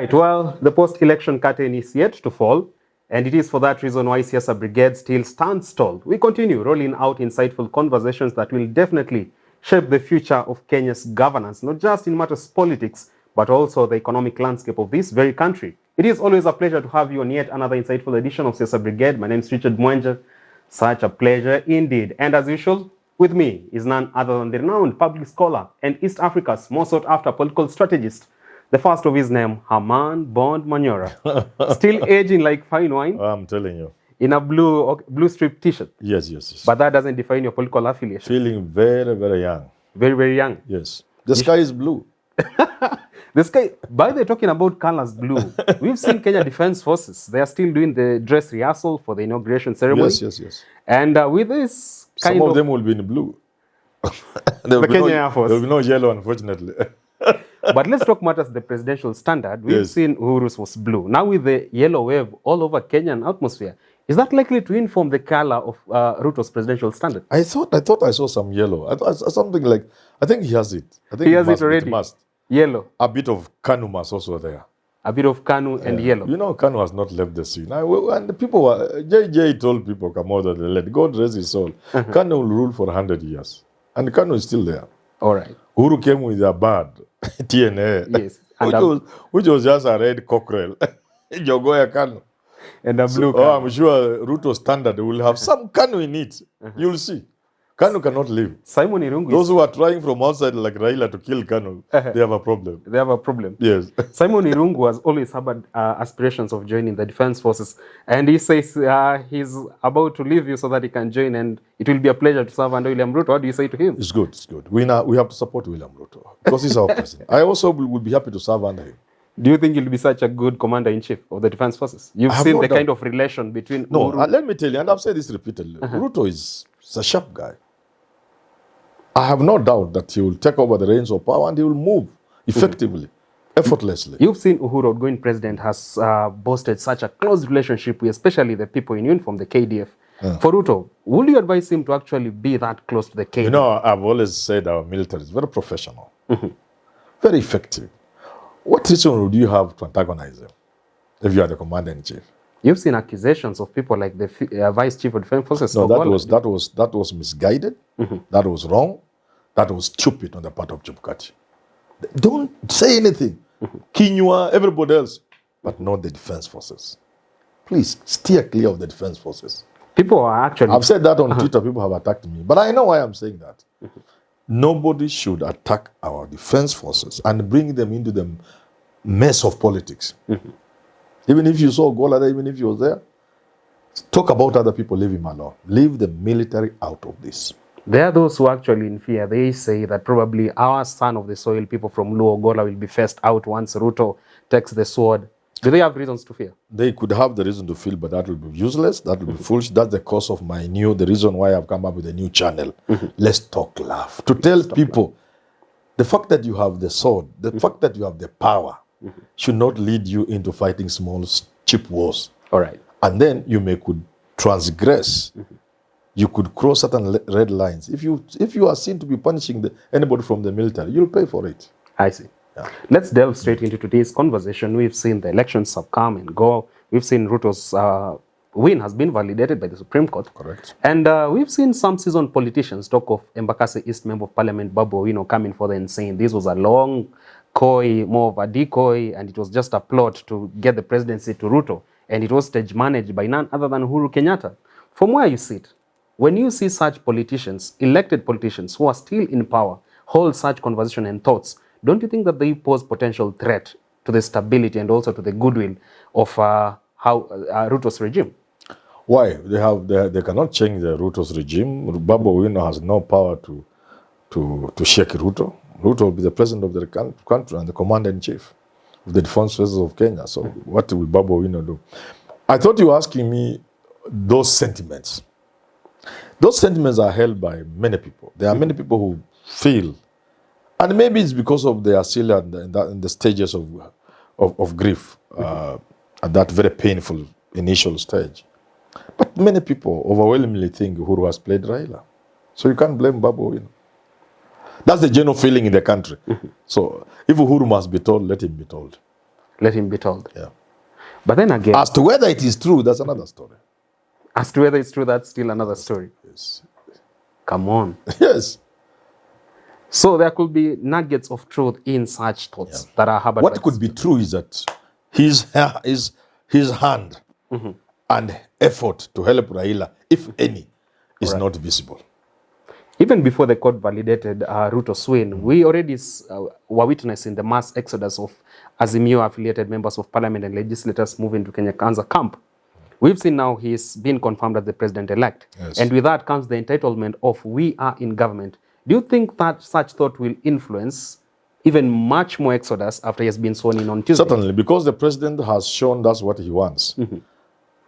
right, well, the post-election curtain is yet to fall, and it is for that reason why Siasa Brigade still stands tall. We continue rolling out insightful conversations that will definitely shape the future of Kenya's governance, not just in matters of politics, but also the economic landscape of this very country. It is always a pleasure to have you on yet another insightful edition of Siasa Brigade. My name is Richard Mwenja. Such a pleasure indeed. And as usual, with me is none other than the renowned public scholar and East Africa's most sought-after political strategist, the first of his name, Herman Manyora. Still aging like fine wine. I'm telling you. In a blue strip t-shirt. Yes. But that doesn't define your political affiliation. Feeling very, very young. Very, very young. Yes. The sky is blue. The sky, by the talking about colors blue, we've seen Kenya Defense Forces. They are still doing the dress rehearsal for the inauguration ceremony. Yes. And with this kind Some of them will be in blue. The Kenya Air Force. There will be no yellow, unfortunately. But let's talk matters the presidential standard. We've seen Uhuru's was blue. Now with the yellow wave all over Kenyan atmosphere, is that likely to inform the color of Ruto's presidential standard? I thought I saw some yellow. I thought something like, I think he has it. I think he has it already. It must. Yellow. A bit of Kanu must also there. A bit of Kanu and yellow. You know, Kanu has not left the scene. And the people were, JJ told people, come out of the let God rest his soul. Kanu will rule for 100 years. And Kanu is still there. All right. Uhuru came with a bird, TNA. Yes. Which was just a red cockerel. Jogoya Kanu. And a blue Kanu. I'm sure Ruto's standard will have some Kanu in it. You'll see. Kanu cannot live. Simon Irungu. Those who are trying from outside like Raila to kill Kanu, they have a problem. They have a problem. Yes. Simon Irungu has always had aspirations of joining the defense forces. And he says he's about to leave you so that he can join, and it will be a pleasure to serve under William Ruto. What do you say to him? It's good. We have to support William Ruto because he's our president. I also will be happy to serve under him. Do you think he'll be such a good commander-in-chief of the defense forces? You've seen the kind of relation between... No, let me tell you, and I've said this repeatedly, Ruto is a sharp guy. I have no doubt that he will take over the reins of power and he will move effectively, effortlessly. You've seen Uhuru, outgoing president, has boasted such a close relationship with especially the people in uniform, the KDF. For Ruto, would you advise him to actually be that close to the KDF? You know, I've always said our military is very professional, very effective. What reason would you have to antagonize them if you are the commander-in-chief? You've seen accusations of people like the vice chief of defense forces. No, that was misguided. That was wrong. That was stupid on the part of Chupkati. Don't say anything. Kinyua, everybody else, but not the defense forces. Please steer clear of the defense forces. People are actually... I've said that on Twitter. People have attacked me, but I know why I'm saying that. Nobody should attack our defense forces and bring them into the mess of politics. Even if you saw Gola there, even if you was there, talk about other people, leave him alone. Leave the military out of this. There are those who actually in fear. They say that probably our son of the soil, people from Luo Gola, will be first out once Ruto takes the sword. Do they have reasons to fear? They could have the reason to feel, but that will be useless. That will be foolish. That's the cause of the reason why I've come up with a new channel. Let's talk love. To tell people, the fact that you have the sword, the fact that you have the power, should not lead you into fighting small, cheap wars. All right. And then you could transgress. You could cross certain red lines. If you are seen to be punishing anybody from the military, you'll pay for it. I see. Yeah. Let's delve straight into today's conversation. We've seen the elections have come and go. We've seen Ruto's win has been validated by the Supreme Court. Correct. And we've seen some seasoned politicians talk of Embakasi East Member of Parliament Babu Owino coming forward and saying this was a long coy, more of a decoy, and it was just a plot to get the presidency to Ruto. And it was stage managed by none other than Uhuru Kenyatta. From where you sit, when you see such politicians, elected politicians who are still in power, hold such conversation and thoughts, don't you think that they pose potential threat to the stability and also to the goodwill of Ruto's regime? Why? They cannot change the Ruto's regime. Babu Owino has no power to shake Ruto. Ruto will be the president of the country and the commander-in-chief of the defense forces of Kenya. So what will Babu Owino do? I thought you were asking me those sentiments. Those sentiments are held by many people. There are many people who feel, and maybe it's because of they are still in the stages of grief, at that very painful initial stage. But many people overwhelmingly think Uhuru has played Raila. So you can't blame Babu Owino. That's the general feeling in the country. So if Uhuru must be told, let him be told. Let him be told. Yeah. But then again, As to whether it is true, that's another story. as to whether it's true, that's still another story. Yes. Come on. Yes. So there could be nuggets of truth in such thoughts that are harbored. What could be true is that his hand and effort to help Raila, if any, is not visible. Even before the court validated Ruto's win, we already were witnessing the mass exodus of Azimio-affiliated members of parliament and legislators moving to Kenya Kwanza camp. We've seen now he's been confirmed as the president-elect. Yes. And with that comes the entitlement of we are in government. Do you think that such thought will influence even much more exodus after he has been sworn in on Tuesday? Certainly, because the president has shown that's what he wants,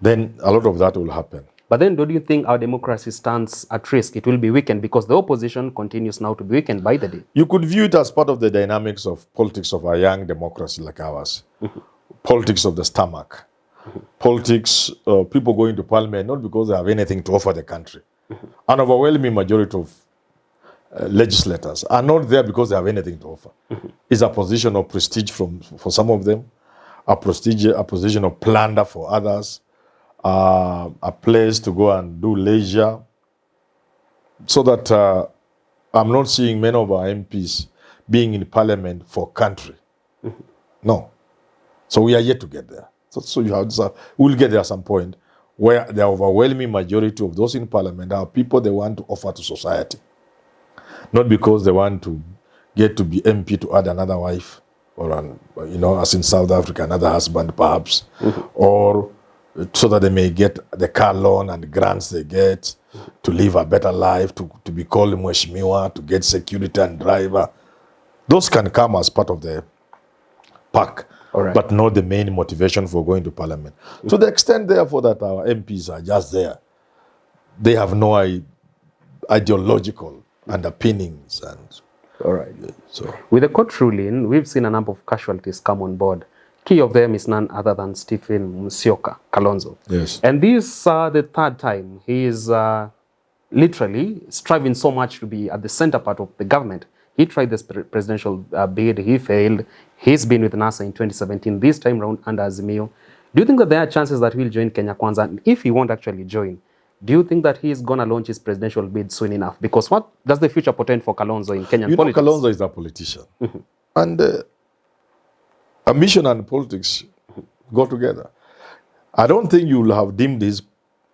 then a lot of that will happen. But then don't you think our democracy stands at risk? It will be weakened because the opposition continues now to be weakened by the day. You could view it as part of the dynamics of politics of a young democracy like ours. Politics of the stomach. Politics, people going to parliament not because they have anything to offer the country. An overwhelming majority of legislators are not there because they have anything to offer. It's a position of prestige for some of them, a position of plunder for others, a place to go and do leisure. So that I'm not seeing many of our MPs being in parliament for country. No. So we are yet to get there. So you have we'll get there at some point where the overwhelming majority of those in parliament are people they want to offer to society. Not because they want to get to be MP to add another wife or, as in South Africa, another husband perhaps, or so that they may get the car loan and grants they get to live a better life, to be called Mheshimiwa, to get security and driver. Those can come as part of the pack, but not the main motivation for going to parliament. To the extent, therefore, that our MPs are just there, they have no ideological underpinnings. And so, with the court ruling, we've seen a number of casualties come on board. Key of them is none other than Stephen Musyoka Kalonzo. Yes. And this is the third time he is literally striving so much to be at the center part of the government. He tried this presidential bid, he failed. He's been with NASA in 2017, this time round under Azimio. Do you think that there are chances that he'll join Kenya Kwanza? And if he won't actually join, do you think that he's going to launch his presidential bid soon enough? Because what does the future portend for Kalonzo in Kenyan politics? Kalonzo is a politician. And ambition and politics go together. I don't think you will have deemed his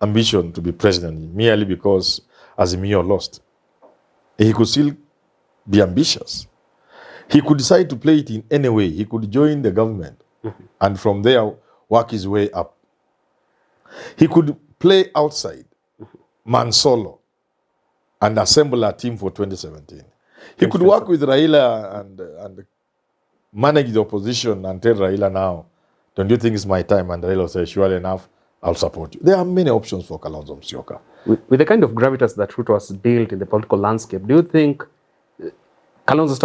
ambition to be president merely because Azimio lost. He could still be ambitious. He could decide to play it in any way. He could join the government and from there work his way up. He could play outside, man solo, and assemble a team for 2017. He could work with Raila and manage the opposition and tell Raila now, don't you think it's my time? And Raila will say, surely enough, I'll support you. There are many options for Kalonzo Musyoka. With the kind of gravitas that Ruto'S built in the political landscape, do you think Kalonzo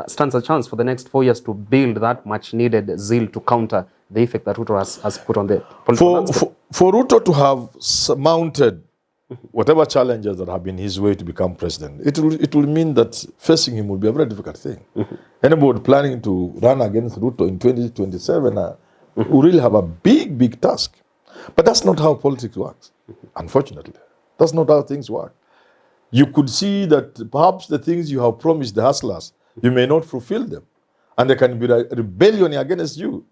stands a chance for the next 4 years to build that much needed zeal to counter the effect that Ruto has put on the political landscape? For Ruto to have surmounted whatever challenges that have been his way to become president, it will mean that facing him will be a very difficult thing. Anybody planning to run against Ruto in 2027 will really have a big task. But that's not how politics works, unfortunately. That's not how things work. You could see that perhaps the things you have promised the hustlers, you may not fulfill them. And there can be a rebellion against you.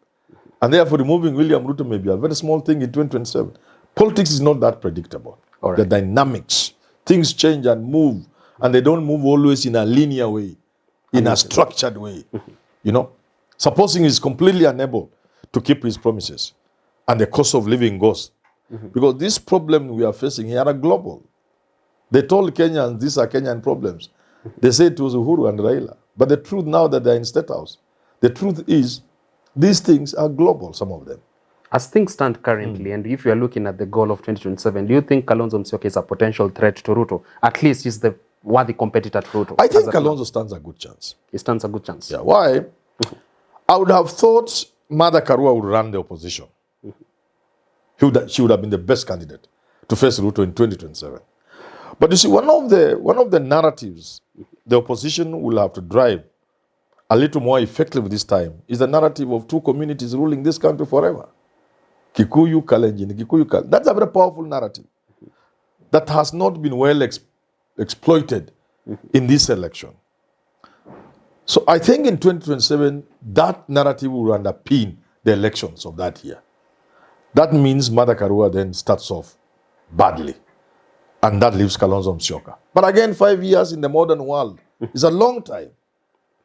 And therefore removing William Ruto may be a very small thing in 2027. Politics is not that predictable. The dynamics, things change and move, and they don't move always in a linear way, in a structured way. Supposing he's completely unable to keep his promises, and the cost of living goes. Because this problem we are facing here are global. They told Kenyans these are Kenyan problems. They said it was Uhuru and Raila. But the truth now that they're in State House, the truth is these things are global, some of them. As things stand currently, and if you are looking at the goal of 2027, do you think Kalonzo Musyoka is a potential threat to Ruto? At least he's the worthy competitor to Ruto. I think Kalonzo stands a good chance. He stands a good chance. Yeah, why? I would have thought Martha Karua would run the opposition. She would have been the best candidate to face Ruto in 2027. But you see, one of the narratives the opposition will have to drive a little more effective this time is the narrative of two communities ruling this country forever. Kikuyu, Kalenjin, Kikuyu, Kalenjin. That's a very powerful narrative that has not been well exploited in this election. So I think in 2027, that narrative will underpin the elections of that year. That means Mother Karua then starts off badly. And that leaves Kalonzo Musyoka. But again, 5 years in the modern world is a long time.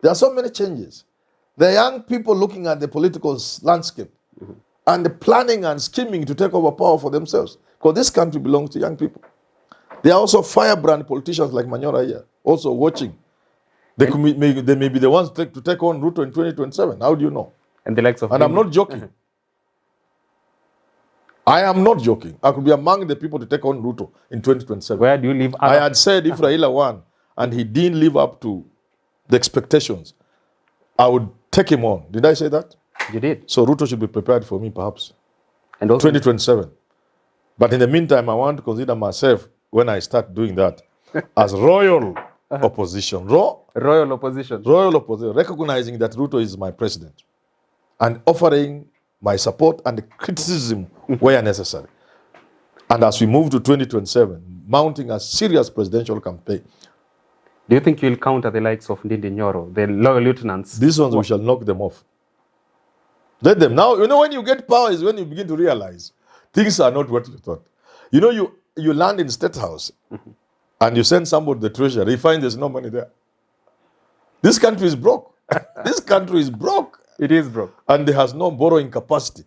There are so many changes. The young people looking at the political landscape and planning and scheming to take over power for themselves. Because this country belongs to young people. There are also firebrand politicians like Manyora here, also watching. They may be the ones to take on Ruto in 2027. How do you know? And the likes of And I'm not joking. I am not joking. I could be among the people to take on Ruto in 2027. Where do you live? I had said if Raila won and he didn't live up to the expectations, I would take him on. Did I say that? You did. So Ruto should be prepared for me, perhaps. And also 2027. But in the meantime, I want to consider myself, when I start doing that, as royal opposition. royal opposition. Royal opposition, recognizing that Ruto is my president and offering my support and criticism where necessary. And as we move to 2027, mounting a serious presidential campaign. Do you think you'll counter the likes of Ndindi Nyoro, the loyal lieutenants? These ones, we shall knock them off. Let them. Now, you know, when you get power is when you begin to realize things are not what you thought. You know, you land in State House and you send somebody to the treasury, you find there's no money there. This country is broke. This country is broke. It is broke. And there has no borrowing capacity.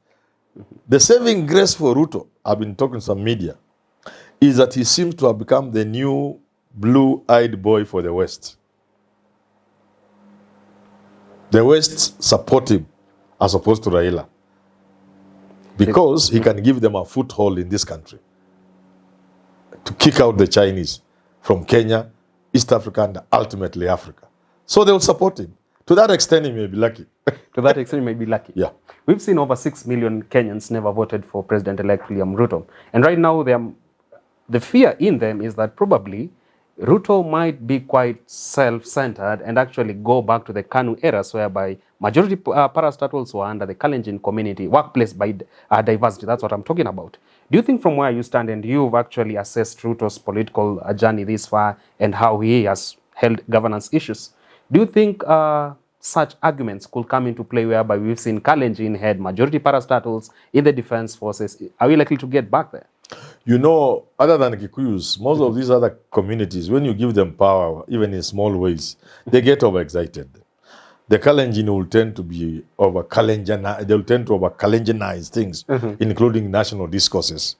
The saving grace for Ruto, I've been talking to some media, is that he seems to have become the new blue-eyed boy for the West. The West support him as opposed to Raila, because he can give them a foothold in this country to kick out the Chinese from Kenya, East Africa, and ultimately Africa. So they will support him. To that extent, he may be lucky. To that extent, he may be lucky. Yeah. We've seen over 6 million Kenyans never voted for President-elect William Ruto. And right now, the fear in them is that probably Ruto might be quite self-centered and actually go back to the KANU eras whereby majority parastatals were under the Kalenjin community, workplace by diversity. That's what I'm talking about. Do you think from where you stand, and you've actually assessed Ruto's political journey this far and how he has held governance issues, do you think such arguments could come into play whereby we've seen Kalenjin had majority parastatals in the defense forces? Are we likely to get back there? You know, other than Kikuyus, most of these other communities, when you give them power, even in small ways, they get overexcited. The Kalenjin will tend to be they'll tend to over-Kalenjinize things, including national discourses.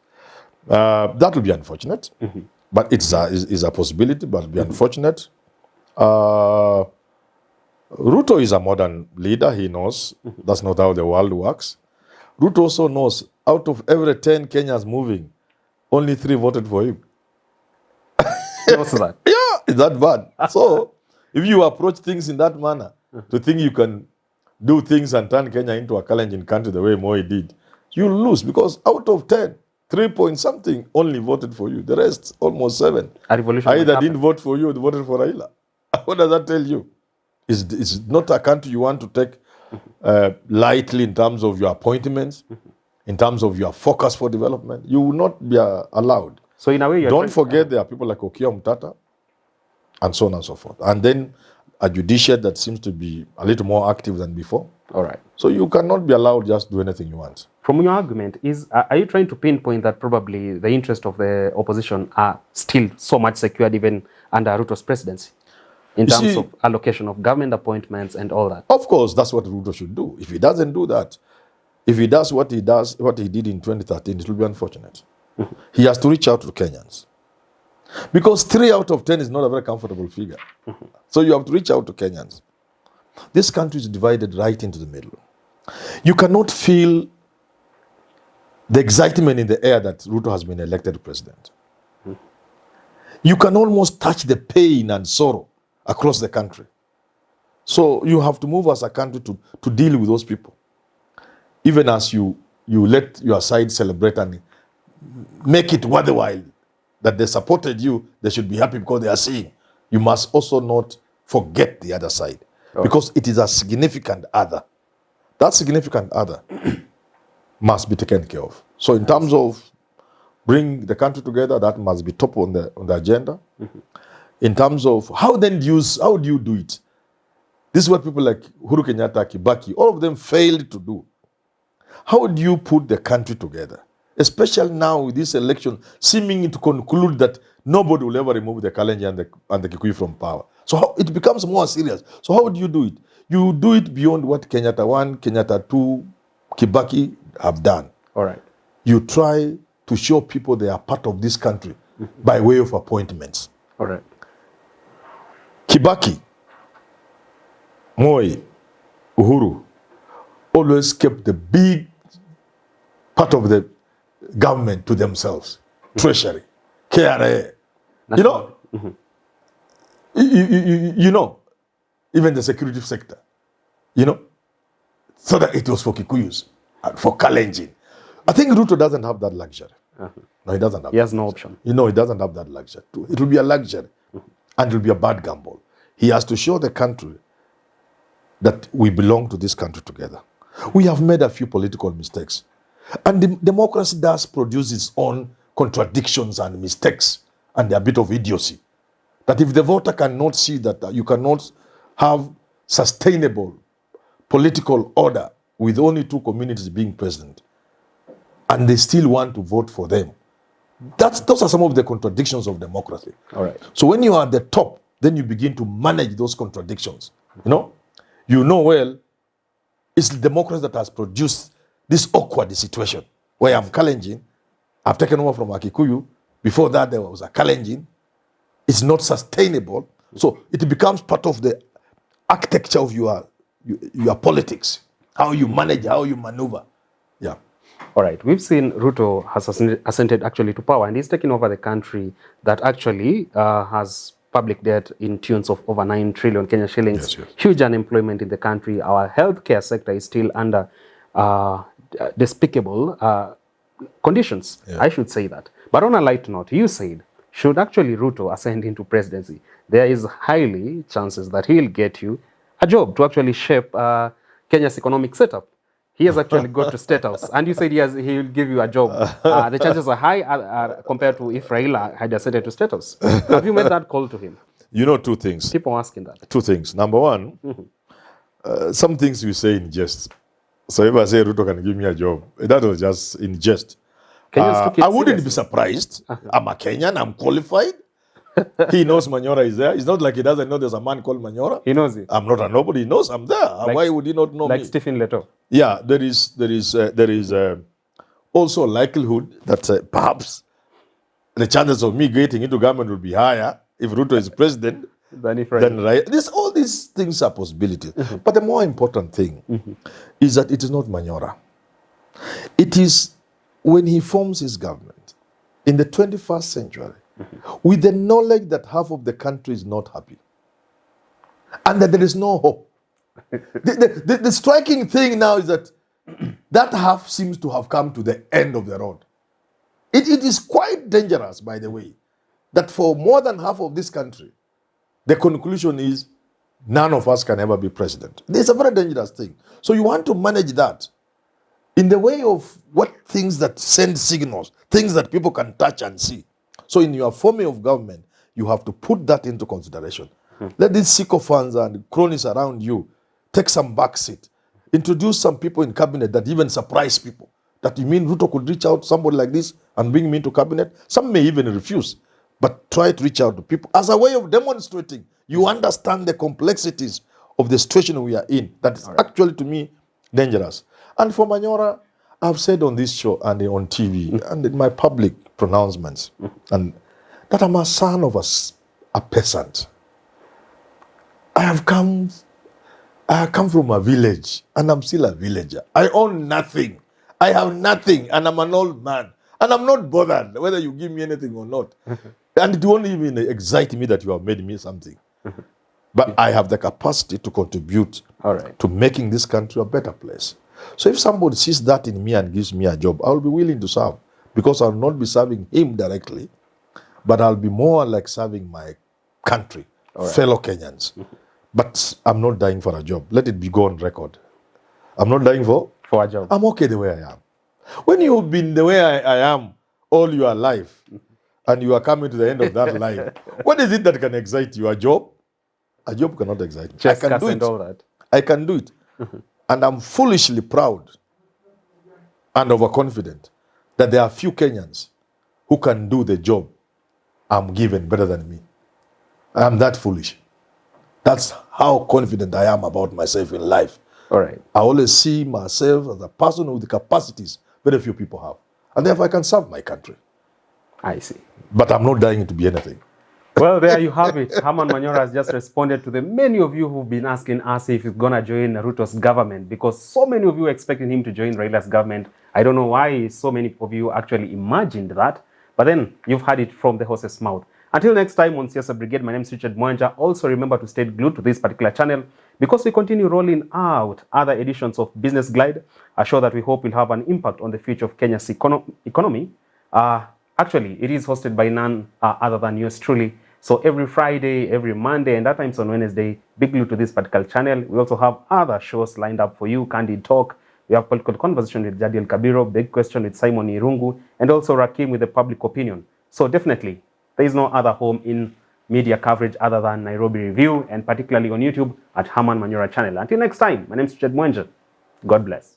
That will be unfortunate, but it's a possibility, but it'll be unfortunate. Ruto is a modern leader. He knows that's not how the world works. Ruto also knows out of every 10 Kenyans moving, only 3 voted for him. What's that? Yeah, it's that bad. So, if you approach things in that manner, to think you can do things and turn Kenya into a Kalenjin country the way Moi did, you'll lose, because out of 10, 3 point something only voted for you. The rest, almost 7, either didn't vote for you or they voted for Raila. What does that tell you? It's not a country you want to take lightly in terms of your appointments, in terms of your focus for development. You will not be allowed. So in a way, don't forget there are people like Okiya Mtata and so on and so forth. And then a judiciary that seems to be a little more active than before. All right. So you cannot be allowed just to do anything you want. From your argument, are you trying to pinpoint that probably the interests of the opposition are still so much secured even under Ruto's presidency? In terms of allocation of government appointments and all that. Of course, that's what Ruto should do. If he doesn't do that, if he does what he did in 2013, it will be unfortunate. He has to reach out to Kenyans. Because 3 out of 10 is not a very comfortable figure. So you have to reach out to Kenyans. This country is divided right into the middle. You cannot feel the excitement in the air that Ruto has been elected president. You can almost touch the pain and sorrow across the country. So you have to move as a country to deal with those people. Even as you let your side celebrate and make it worthwhile that they supported you, they should be happy because they are seeing. You must also not forget the other side. because it is a significant other. That significant other must be taken care of. So in terms of bring the country together, that must be top on the agenda. In terms of how do you do it? This is what people like Uhuru Kenyatta, Kibaki, all of them failed to do. How do you put the country together? Especially now with this election seeming to conclude that nobody will ever remove the Kalenjin and the Kikuyu from power. So it becomes more serious. So how do you do it? You do it beyond what Kenyatta 1, Kenyatta 2, Kibaki have done. All right. You try to show people they are part of this country by way of appointments. All right. Kibaki, Moi, Uhuru always kept the big part of the government to themselves. Treasury, KRA, you know, you know, even the security sector, you know, so that it was for Kikuyus and for Kalenjin. I think Ruto doesn't have that luxury. No, he doesn't have. He has no option. You know, he doesn't have that luxury. It will be a luxury, and it will be a bad gamble. He has to show the country that we belong to this country together. We have made a few political mistakes, and democracy does produce its own contradictions and mistakes and a bit of idiocy. That if the voter cannot see that you cannot have sustainable political order with only two communities being present, and they still want to vote for them, those are some of the contradictions of democracy. All right. So when you are at the top, then you begin to manage those contradictions. You know well, it's democracy that has produced this awkward situation where I'm Kalenjin, I've taken over from a Kikuyu. Before that, there was a Kalenjin. It's not sustainable. So it becomes part of the architecture of your politics, how you manage, how you maneuver. Yeah. All right. We've seen Ruto has ascended actually to power, and he's taken over the country that actually has public debt in tunes of over 9 trillion Kenya shillings. Yes. Huge unemployment in the country. Our healthcare sector is still under despicable conditions. Yeah. I should say that. But on a light note, you said, should actually Ruto ascend into presidency, there is highly chances that he'll get you a job to actually shape Kenya's economic setup. He has actually got to State House, and you said he'll give you a job. The chances are high compared to if Raila had ascended to State House. Have you made that call to him? You know, two things. People are asking that. Two things. Number one, some things you say in jest. So if I say Ruto can give me a job, that was just in jest. I wouldn't be surprised. I'm a Kenyan, I'm qualified. He knows Manyora is there. It's not like he doesn't know there's a man called Manyora. He knows it. I'm not a nobody. He knows I'm there. Why would he not know me? Like Stephen Leto. Yeah, there is also a likelihood that perhaps the chances of me getting into government will be higher if Ruto is president than if Raila. All these things are possibilities. But the more important thing is that it is not Manyora. It is when he forms his government in the 21st century, with the knowledge that half of the country is not happy and that there is no hope. The striking thing now is that that half seems to have come to the end of the road. It is quite dangerous, by the way, that for more than half of this country, the conclusion is none of us can ever be president. It's a very dangerous thing. So you want to manage that in the way of what things that send signals, things that people can touch and see. So in your forming of government, you have to put that into consideration. Let these sycophants and cronies around you take some backseat. Introduce some people in cabinet that even surprise people. That you mean Ruto could reach out to somebody like this and bring me into cabinet? Some may even refuse. But try to reach out to people as a way of demonstrating you understand the complexities of the situation we are in. That is actually, to me, dangerous. And for Manyora, I've said on this show and on TV and in my public pronouncements and that I'm a son of a peasant. I have come from a village and I'm still a villager. I own nothing. I have nothing and I'm an old man. And I'm not bothered whether you give me anything or not. And it won't even excite me that you have made me something. But I have the capacity to contribute to making this country a better place. So if somebody sees that in me and gives me a job, I'll be willing to serve. Because I'll not be serving him directly, but I'll be more like serving my country, fellow Kenyans. But I'm not dying for a job. Let it be go on record. I'm not dying for a job. I'm okay the way I am. When you've been the way I am all your life, and you are coming to the end of that life, what is it that can excite you? A job? A job cannot excite me. I can do and it. all that. I can do it. And I'm foolishly proud and overconfident that there are few Kenyans who can do the job I'm given better than me. I'm that foolish. That's how confident I am about myself in life. All right. I always see myself as a person with the capacities very few people have. And therefore I can serve my country. I see. But I'm not dying to be anything. Well, there you have it. Herman Manyora has just responded to the many of you who've been asking us if he's going to join Ruto'S government, because so many of you are expecting him to join Raila's government. I don't know why so many of you actually imagined that, but then you've heard it from the horse's mouth. Until next time on Siasa Brigade, my name is Richard Mwanja. Also remember to stay glued to this particular channel because we continue rolling out other editions of Business Glide, a show that we hope will have an impact on the future of Kenya's economy. Actually, it is hosted by none other than yours truly. So every Friday, every Monday, and at times on Wednesday, be glued to this particular channel. We also have other shows lined up for you. Candid Talk. We have Political Conversation with Jadiel Kabiro, Big Question with Simon Irungu, and also Rakim with the Public Opinion. So definitely, there is no other home in media coverage other than Nairobi Review, and particularly on YouTube at Herman Manyora channel. Until next time, my name is Richard Mwanja. God bless.